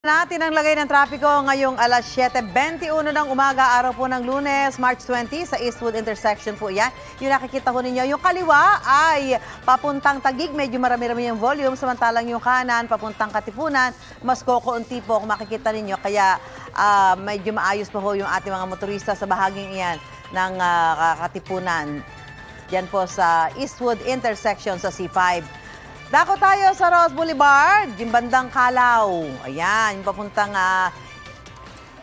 Natin ang lagay ng trapiko ngayong alas 7:21 ng umaga, araw po ng Lunes, March 20 sa Eastwood intersection po yan. Yung nakikita ko ninyo, yung kaliwa ay papuntang Taguig, medyo marami-rami yung volume, samantalang yung kanan papuntang Katipunan, mas kokonti po kung makikita ninyo. Kaya medyo maayos po ho yung ating mga motorista sa bahaging iyan ng Katipunan. Yan po sa Eastwood intersection sa C5. Dako tayo sa Ross Boulevard, yung bandang Kalaw. Ayan, yung papuntang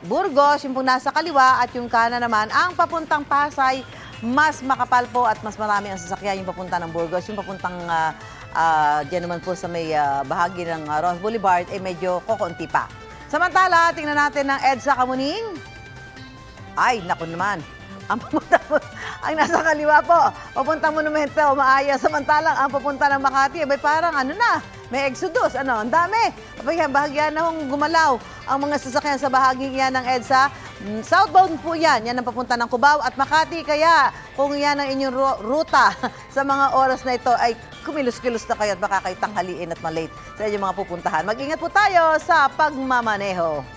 Burgos, yung pong nasa kaliwa, at yung kanan naman, ang papuntang Pasay, mas makapal po at mas marami ang sasakyan yung papunta ng Burgos. Yung papuntang dyan naman po sa may bahagi ng Ross Boulevard, medyo kokonti pa. Samantala, tingnan natin ng EDSA Kamuning. Ay, naku naman. Ang nasa kaliwa po, papuntang Monumento, maayos. Samantalang ang papunta ng Makati, parang may exodus. Ang dami. Bahagyan na hong gumalaw ang mga sasakyan sa bahagi yan ng EDSA. Southbound po yan. Yan ang papunta ng Cubao at Makati. Kaya kung yan ang inyong ruta sa mga oras na ito, ay kumilos-kilos na kayo at baka kayo tanghaliin at malate sa inyong mga pupuntahan. Mag-ingat po tayo sa pagmamaneho.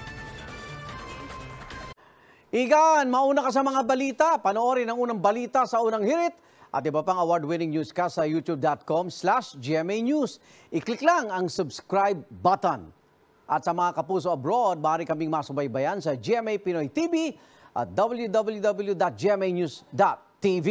Igan, mauna ka sa mga balita. Panoorin ang unang balita sa unang hirit at iba pang award-winning newscast sa youtube.com/GMA News. I-click lang ang subscribe button. At sa mga kapuso abroad, maaari kaming masubaybayan sa GMA Pinoy TV at www.gmanews.tv.